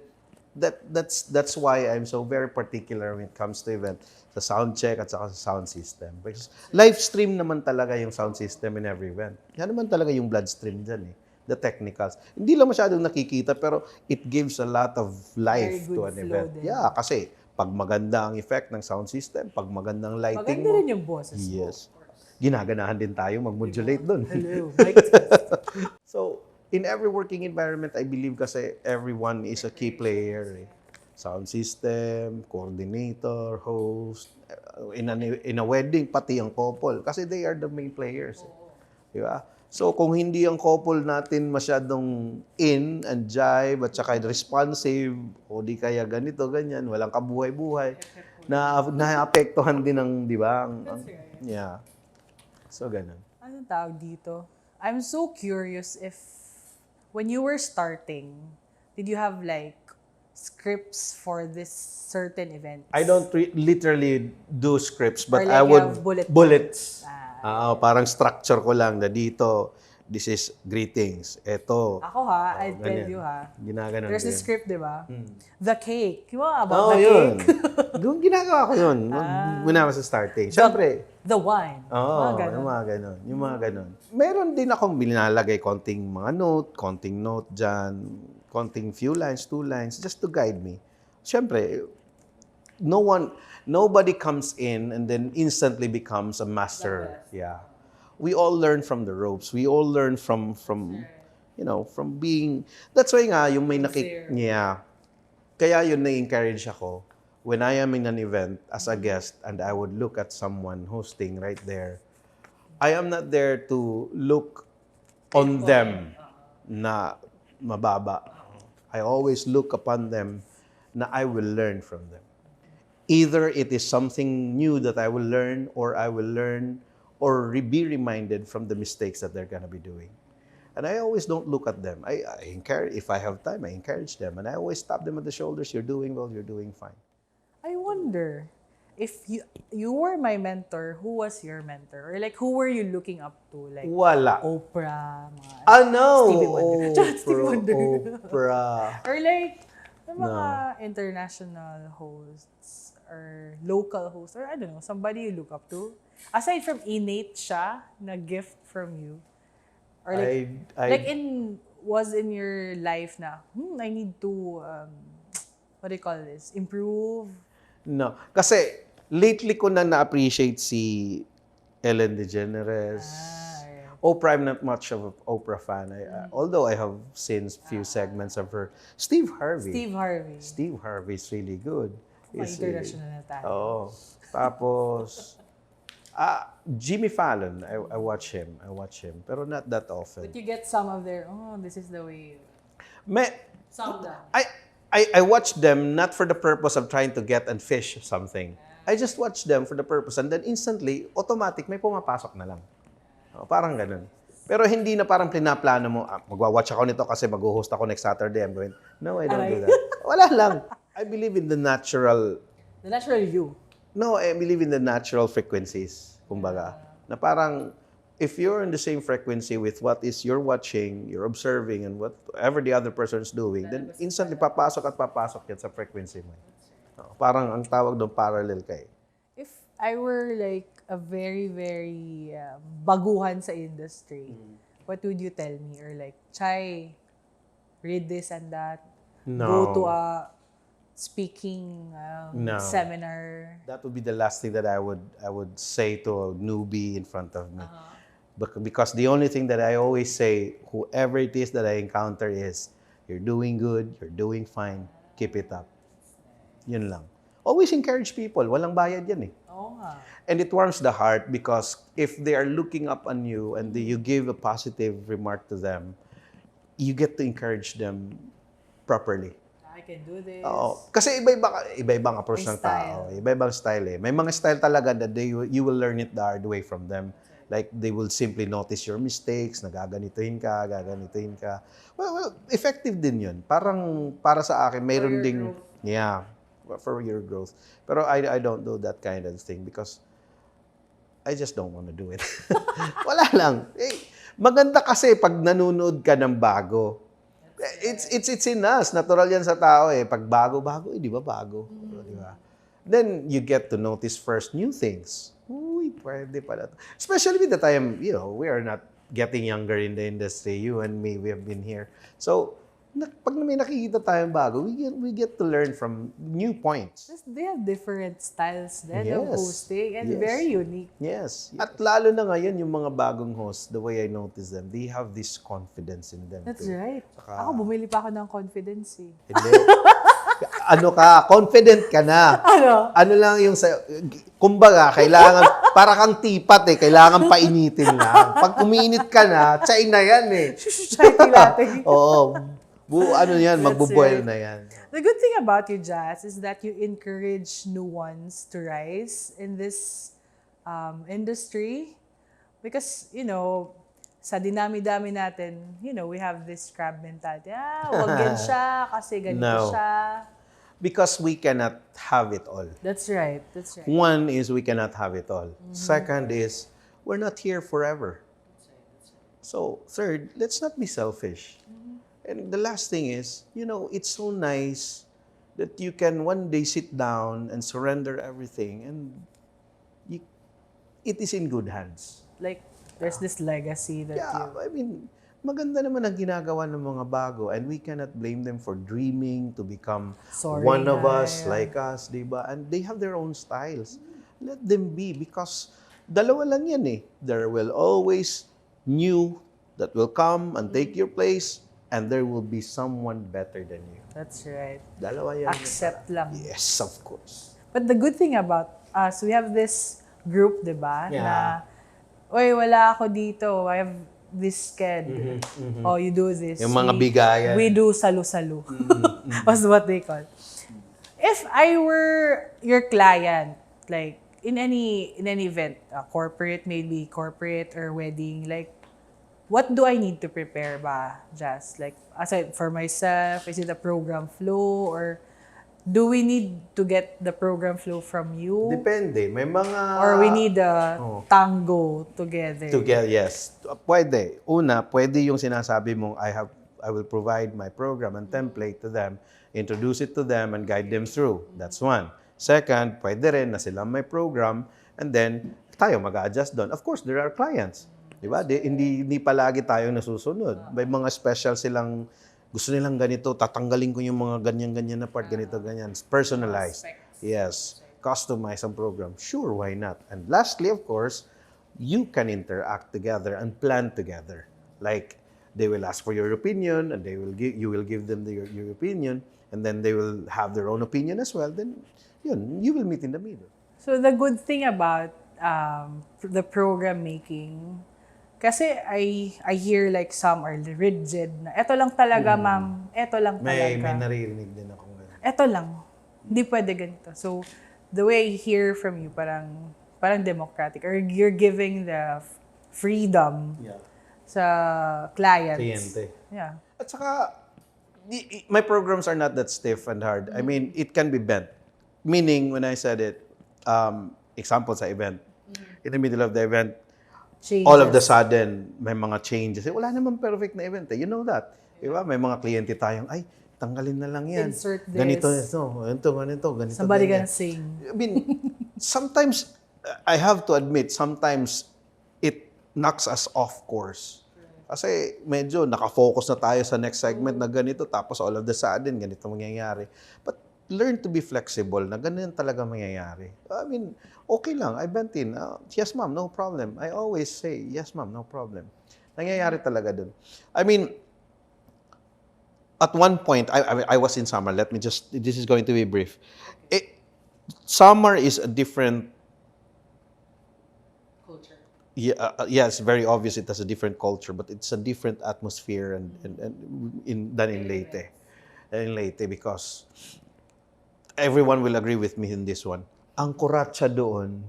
That's why I'm so very particular when it comes to event, sa sound check at saka sa sound system. Because live stream naman talaga yung sound system in every event. Yan naman talaga yung bloodstream dyan eh. The technicals. Hindi lang masyadong nakikita pero it gives a lot of life Very good to an flow event. din. Yeah, kasi pag maganda ang effect ng sound system, pag magandang lighting Maganda mo, rin yung boses mo. yes. Ginaganahan din tayo mag-modulate doon. Hello, mic test. So, in every working environment, I believe kasi everyone is a key player. Eh. Sound system, coordinator, host. In a wedding, pati ang couple. Kasi they are the main players. Eh. Di ba? So, kung hindi ang couple natin masyadong in and jive at saka responsive, o di kaya ganito, ganyan, walang kabuhay-buhay, naapektuhan din ng, di ba? Yeah. So, ganun. Anong tawag dito? I'm so curious if when you were starting, did you have like scripts for this certain event? I don't literally do scripts, but Or like I you would have bullet bullets. points. Parang structure ko lang na dito, this is greetings. Ito. Ako I'll tell ganyan. you Ginaganon There's a ko yun. script, di ba? The cake. Yung mga about the yun. cake. Doon ginagawa ko yun. Muna sa starting. Siyempre. The wine. Oo, Mga ganun. yung mga ganon. Yung mga ganon. Meron din akong binalagay konting mga konting note dyan, konting few lines, 2 lines, just to guide me. Siyempre, nobody comes in and then instantly becomes a master. Yeah. We all learn from the ropes. We all learn from from being, that's why nga, yung may yeah. Kaya yun na-encourage ako when I am in an event as a guest and I would look at someone hosting right there. I am not there to look on them na mababa. I always look upon them na I will learn from them. Either it is something new that I will learn or I will learn or be reminded from the mistakes that they're going to be doing. And I always don't look at them. I encourage, if I have time, I encourage them. And I always tap them on the shoulders. You're doing well, you're doing fine. I wonder if you were my mentor, who was your mentor? Or like, who were you looking up to? Like, Wala. Oprah, mga No! Stevie Wonder. Stevie Wonder. Oprah. Or like, yung mga international hosts or local hosts or I don't know, somebody you look up to. Aside from innate siya na gift from you. Or like, was in your life na, I need to, what do you call this? Improve? No. Kasi, lately ko na-appreciate si Ellen DeGeneres. Oprah, I'm not much of an Oprah fan. Although I have seen few segments of her. Steve Harvey. Steve Harvey is really good. International na tayo. Oo. Tapos, Jimmy Fallon, I watch him. Pero not that often. But you get some of their, this is the way. Some lang. I watch them not for the purpose of trying to get and fish something. I just watch them for the purpose and then instantly, automatic, may pumapasok na lang. Parang ganun. Pero hindi na parang plinaplano mo, magwa-watch ako nito kasi mag-host ako next Saturday. I'm going, no, I don't do that. Wala lang. I believe in the natural... The natural you. No, I believe in the natural frequencies, kumbaga. Na parang, if you're in the same frequency with what is you're watching, you're observing, and whatever the other person is doing, then instantly papasok yan sa frequency mo. Parang ang tawag doon, parallel kayo. If I were like a very, very baguhan sa industry, what would you tell me? Or like, Chai, read this and that. No. Go to a speaking seminar. That would be the last thing that I would say to a newbie in front of me. Because the only thing that I always say, whoever it is that I encounter is, you're doing good, you're doing fine, keep it up. Yun lang. Always encourage people. Walang bayad yan eh. Oo nga. And it warms the heart because if they are looking up on you and you give a positive remark to them, you get to encourage them properly. I can do this. Oo. Kasi iba-ibang approach ng tao. Iba-ibang style eh. May mga style talaga that you will learn it the hard way from them. Like, they will simply notice your mistakes, gaganituhin ka. Well, effective din yun. Parang, para sa akin, mayroon ding... Growth. Yeah, for your growth. Pero I don't do that kind of thing because I just don't want to do it. Wala lang. Maganda kasi pag nanonood ka ng bago. It's in us. Natural yan sa tao eh. Pag bago, di ba bago? Di ba? Then you get to notice first new things. Uy, pwede pala. Especially with the time, we are not getting younger in the industry. You and me, we have been here. So, pag may nakikita tayong bago, we get to learn from new points. They have different styles then of Yes. hosting and Yes. very unique. Yes. At lalo na ngayon, yung mga bagong hosts, the way I notice them, they have this confidence in them That's too. right. Saka- Ako, bumili pa ako ng confidence eh. Hindi. Ano ka, confident ka na. Ano lang yung kumbaga, kailangan, para kang tipat eh, kailangan painitin lang. Pag umiinit ka na, tsain na yan eh. Chai tea latte. Oo. Ano yan, That's magbuboil right. na yan. The good thing about you, Jazz, is that you encourage new ones to rise in this industry. Because, sa dinami-dami natin, we have this crab mentality. Wag yan siya kasi ganito No. siya. Because we cannot have it all. That's right. That's right. One is we cannot have it all. Second is we're not here forever. So, third, let's not be selfish. And the last thing is, it's so nice that you can one day sit down and surrender everything and it is in good hands. Like, there's this legacy that Maganda naman ang ginagawa ng mga bago and we cannot blame them for dreaming to become Sorry one of na, us, yeah. like us, di ba? And they have their own styles. Let them be because dalawa lang yan eh. There will always new that will come and take your place and there will be someone better than you. That's right. Dalawa yan. Accept lang. Yes, of course. But the good thing about us, we have this group, di ba? Yeah. Na, oy, wala ako dito. I have this sked. Oh, you do this. Yung mga bigayan. We do salu-salu. Was what they call. If I were your client, like, in any event, corporate, maybe corporate or wedding, like, what do I need to prepare ba, Jazz? Like, aside for myself, is it a program flow or do we need to get the program flow from you? Depende. May mga... Or we need a tango together? Together, yes. Pwede. Una, pwede yung sinasabi mong I will provide my program and template to them, introduce it to them, and guide them through. That's one. Second, pwede rin na sila may program and then tayo mag-adjust doon. Of course, there are clients. Di ba? Hindi palagi tayong nasusunod. May mga special silang gusto nilang ganito, tatanggalin ko yung mga ganyan-ganyan na part, ganito, ganyan. Personalized. Yes. Customize ang program. Sure, why not? And lastly, of course, you can interact together and plan together. Like, they will ask for your opinion and you will give them your opinion and then they will have their own opinion as well. Then, you will meet in the middle. So the good thing about the program making, kasi I hear like some are rigid na eto lang talaga ma'am, eto lang May talaga. naririnig din ako ngayon. Eto lang. Hindi pwede ganito. So the way I hear from you parang democratic or you're giving the freedom sa clients. Kliyente. Yeah. At saka, my programs are not that stiff and hard. I mean, it can be bent. Meaning, when I said it, example sa event, in the middle of the event, Changes. all of the sudden, may mga changes. Wala naman perfect na event. You know that. Diba? May mga kliyente tayong, ay, tanggalin na lang yan. Insert this. Ganito, ganito. Somebody ganyan. gonna sing. I mean, sometimes, I have to admit, sometimes, it knocks us off course. Kasi medyo nakafocus na tayo sa next segment na ganito, tapos all of the sudden, ganito mangyayari. But learn to be flexible na ganyan talaga mangyayari. I mean, okay lang, I bent in. Yes, ma'am, no problem. I always say, yes, ma'am, no problem. Nangyayari talaga dun. I mean, at one point, I was in summer. Let me just, this is going to be brief. Summer is a different Culture. yeah, it's very obvious it has a different culture, but it's a different atmosphere than in Leyte. In Leyte, because everyone will agree with me in this one. Ang kuratsa doon,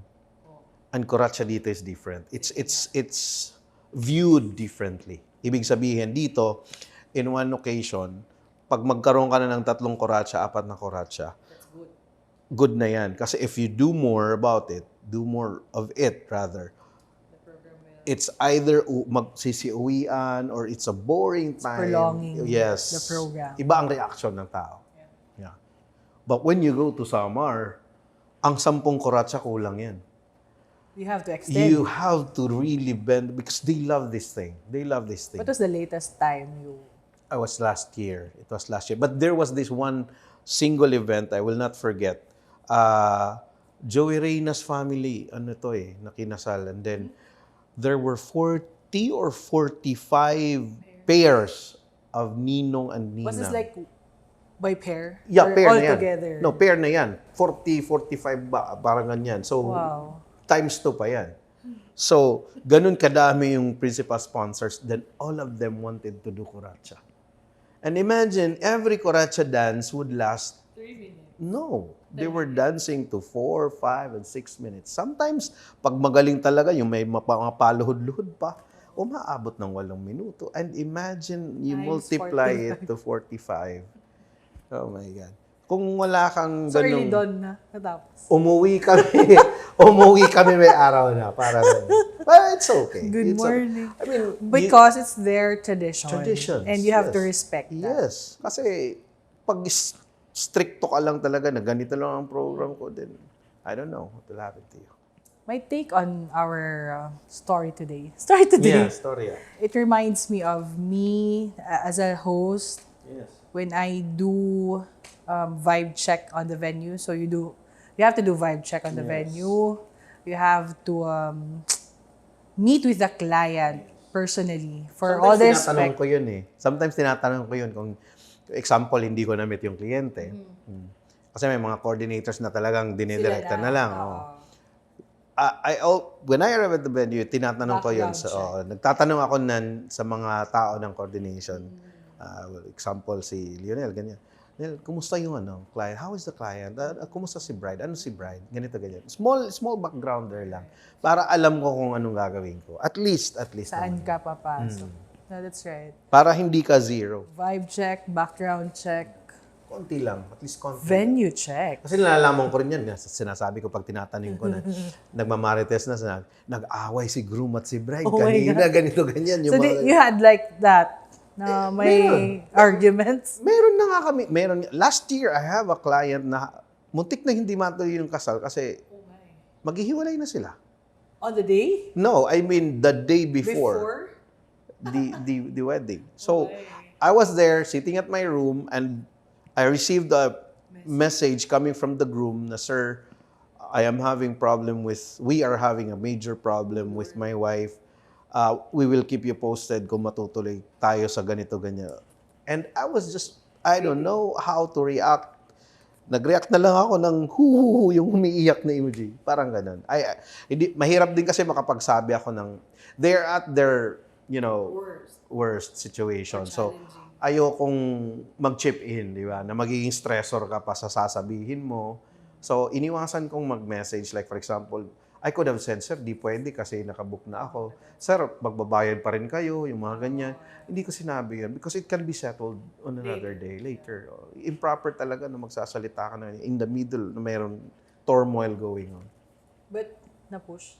ang kuratsa dito is different. It's viewed differently. Ibig sabihin dito, in one occasion, pag magkaroon ka na ng 3 kuratsa, 4 na kuratsa, That's good. good na yan. Kasi if you do more about it, do more of it rather, The program will it's either magsisiuwian or it's a boring time. prolonging Yes. the program. Iba ang reaction ng tao. Yeah. But when you go to Samar, ang 10 kuratsa kulang yan. You have to extend. You have to really bend because they love this thing. They love this thing. What was the latest time you... I was last year. It was last year. But there was this one single event I will not forget. Joey Reyna's family, nakinasal. And then there were 40 or 45 pairs of ninong and ninang. Was this like by pair? Yeah, Or pair all na yan. together? No, pair na yan. 40, 45 ba? Parang ganyan. So, Wow. times 2 pa yan. So, ganun kadami yung principal sponsors, then all of them wanted to do kuratsa. And imagine, every kuratsa dance would last 3 minutes. No. They were dancing to 4, 5, and 6 minutes. Sometimes, pag magaling talaga, yung may mga paluhod-luhod pa, umaabot ng 8 minuto. And imagine, you Times multiply 45. it to 45. Oh my God. Kung wala kang So early ganung... dawn na. Natapos. Umuwi kami may araw na. Para but it's okay. Good It's morning. I mean, Because it's their tradition. traditions. And you have to yes. respect that. Yes. Kasi pag stricto ka lang talaga na ganito lang ang program ko, then I don't know what will happen to you. My take on our story today. Story today. Yeah, Storya. It reminds me of me as a host Yes. when I do vibe check on the venue. So you have to do vibe check on the venue. You have to meet with the client personally for all the tinatanong respect. ko yun eh. Sometimes tinatanong ko yun kung, example, hindi ko na-meet yung kliyente. Kasi may mga coordinators na talagang dinidirekta na lang. When I arrive at the venue, tinatanong ko yun. Nagtatanong ako sa mga tao ng coordination. Example, si Lionel, ganyan. Lionel, kumusta yung client? How is the client? Kumusta si bride? Ano si bride? Ganito, ganyan. Small backgrounder lang. Para alam ko kung anong gagawin ko. At least. Saan ka papasok. No, that's right. Para hindi ka zero. Vibe check, background check, Konti lang. At least konti. venue check. Kasi nalalaman ko rin yan. Sinasabi ko pag tinatanong ko na nagmamarites na sinabi, nag-away si groom at si bride. Oh my Kanina, God. ganito, ganyan. So you had like that na may arguments? Meron na nga kami. Last year, I have a client na muntik na hindi matuloy yung kasal kasi maghihiwalay na sila. On the day? No, I mean the day before. The wedding. So, I was there sitting at my room and I received a message coming from the groom na, "Sir, we are having a major problem with my wife. We will keep you posted kung matutuloy tayo sa ganito, ganyan." And I was I don't know how to react. Nag-react na lang ako ng yung umiiyak na emoji. Parang ganun. Mahirap din kasi makapagsabi ako ng, they're at their, worst situation. So, ayokong mag-chip in, di ba? Na magiging stressor ka pa sa sasabihin mo. So, iniwasan kong mag-message. Like, for example, I could have said, "Sir, di pwede kasi nakabook na ako. Sir, magbabayad pa rin kayo," yung mga ganyan. Hindi ko sinabi yun because it can be settled on another day, later. Improper talaga na magsasalita ka na in the middle na mayroong turmoil going on. But na-push?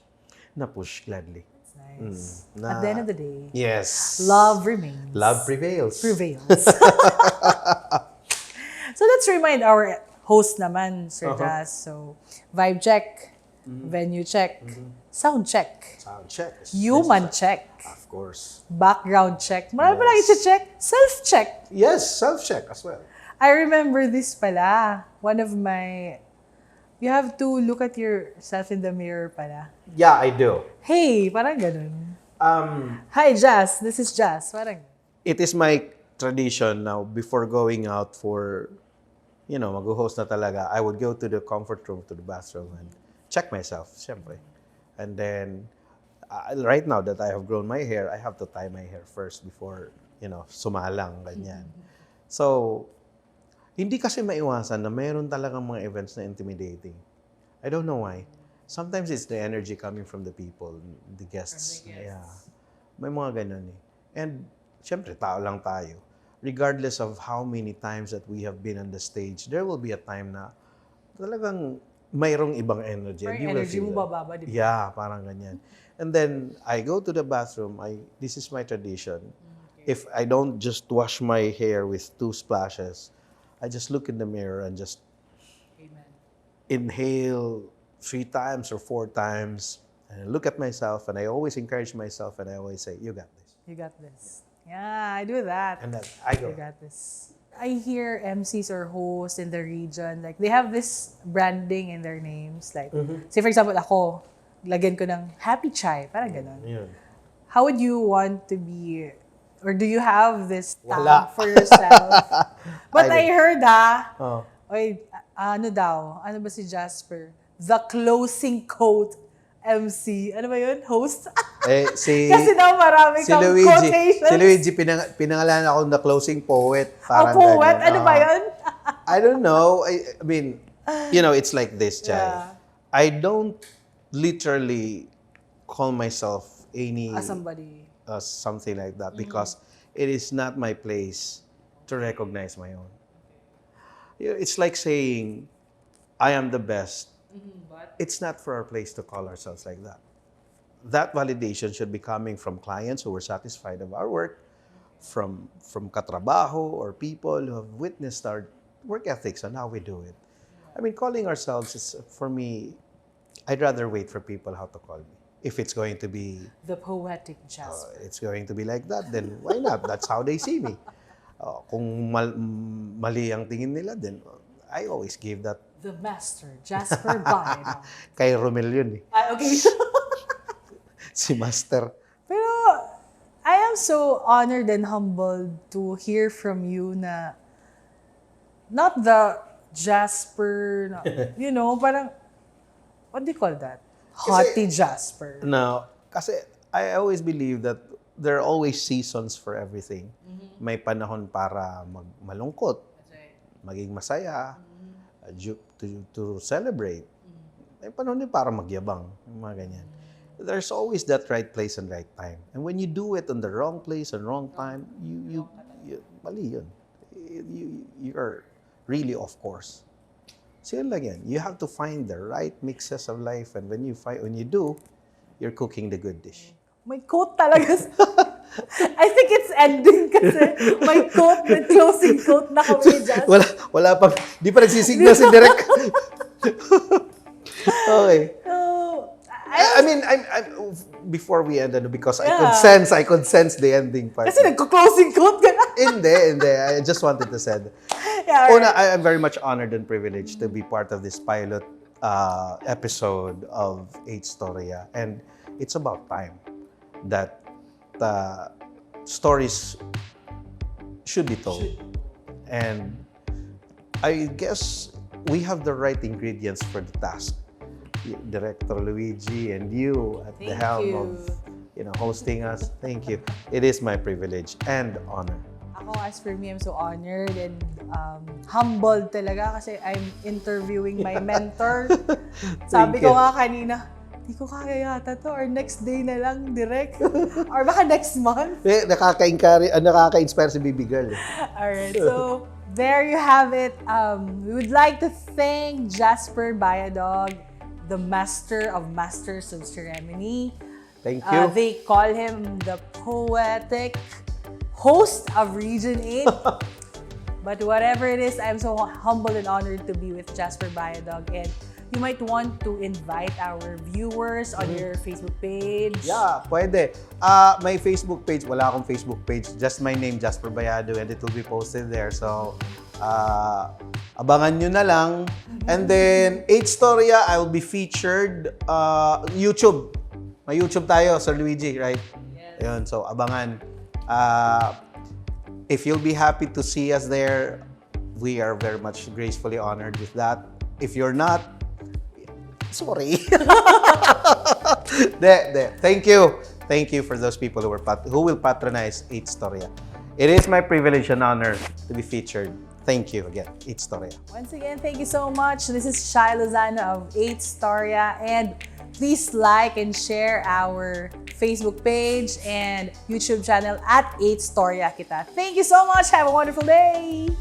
Na-push gladly. That's nice. At the end of the day, Yes. love remains. Love prevails. So let's remind our host naman, Sir Jas. So, vibe check, venue check, sound check, Sound check. human check, Of course. background check. Marami pa lang i-check. Self-check. Yes, self-check as well. I remember this pala. You have to look at yourself in the mirror pala. Yeah, I do. Hey, parang ganun. Hi, Jas. This is Jas. Parang It is my tradition now, before going out for, mag-host na talaga, I would go to the comfort room, to the bathroom, and check myself, syempre. And then, right now that I have grown my hair, I have to tie my hair first before, sumalang, ganyan. So, hindi kasi maiwasan na mayroon talagang mga events na intimidating. I don't know why. Sometimes it's the energy coming from the people, the guests. Yeah. May mga ganun eh. And, syempre, tao lang tayo. Regardless of how many times that we have been on the stage, there will be a time na talagang mayroong ibang energy. And Parang you will energy feel mo that. bababa, di ba? Yeah, parang ganyan. And then, I go to the bathroom. This is my tradition. If I don't just wash my hair with 2 splashes, I just look in the mirror and just Amen. inhale 3 times or 4 times. And I look at myself, and I always encourage myself, and I always say, you got this. You got this. Yeah, I do that. And then I go. You got this. I hear MCs or hosts in the region, like, they have this branding in their names. Like, say for example, ako, lagyan ko ng Happy Chai, parang ganun. Yun. How would you want to be, or do you have this Wala. tag for yourself? But I I heard Oh. oy, ano daw, ano ba si Jasper? The closing quote MC. Ano ba yun? Host? Kasi daw marami kang quotations. Si Luigi, pinangalan ako na closing poet. Parang poet? ganyan. Ano ba yun? I don't know. I mean, it's like this, Jai. Yeah. I don't literally call myself As somebody. something like that because it is not my place to recognize my own. It's like saying, I am the best. But It's not for our place to call ourselves like that. That validation should be coming from clients who were satisfied of our work, from katrabaho or people who have witnessed our work ethics and how we do it. I mean, calling ourselves is, for me, I'd rather wait for people how to call me. If it's going to be, The poetic Jasper. it's going to be like that, then why not? That's how they see me. Kung mali ang tingin nila, then I always give that The master, Jasper Bayadog. kay Romel yun eh. Okay. Si Master. Pero, I am so honored and humbled to hear from you na not the Jasper, parang, what do you call that? Haughty Jasper. No, kasi I always believe that there are always seasons for everything. May panahon para malungkot, that's right. maging masaya, to celebrate. May panahon din para magyabang, yung mga ganyan. There's always that right place and right time. And when you do it on the wrong place and wrong time, you mali yun. You're really off course. So yun lang yan. You have to find the right mixes of life, and when you do, you're cooking the good dish. May quote talaga. I think it's ending kasi may quote, may closing quote na kami, Jasper. Wala pa. Di pa nagsisignal si Direk. Okay. So, I mean, before we end, because I could sense the ending part. kasi nagko-closing quote ka na. Hindi. I just wanted to say that. Yeah, Una, I am very much honored and privileged to be part of this pilot episode of 8 Storya. And it's about time that stories should be told. And I guess we have the right ingredients for the task. Director Luigi and you at the Thank helm you. of hosting us. Thank you. It is my privilege and honor. Ako, as for me, I'm so honored and humbled talaga kasi I'm interviewing my mentor. Sabi ko nga kanina, di ko kaya yata to, or next day na lang, direct. Or baka next month. Nakaka-inspire si Baby Girl. Alright, so there you have it. We would like to thank Jasper Bayadog, the master of masters of ceremony. Thank you. They call him the poetic host of Region 8. But whatever it is, I'm so humbled and honored to be with Jasper Bayadog. And you might want to invite our viewers on your Facebook page. Yeah, pwede. My Facebook page, wala akong Facebook page. Just my name, Jasper Bayadog, and it will be posted there. So, abangan nyo na lang. And then, 8 Storya, I will be featured YouTube. May YouTube tayo, Sir Luigi, right? Yes. Yun, so abangan. If you'll be happy to see us there, we are very much gracefully honored with that. If you're not, sorry. Thank you. Thank you for those people who will patronize 8 Storya. It is my privilege and honor to be featured. Thank you again, 8 Storya. Once again, thank you so much. This is Shai Lozano of 8 Storya. And please like and share our Facebook page and YouTube channel at 8 Storya Kita. Thank you so much. Have a wonderful day.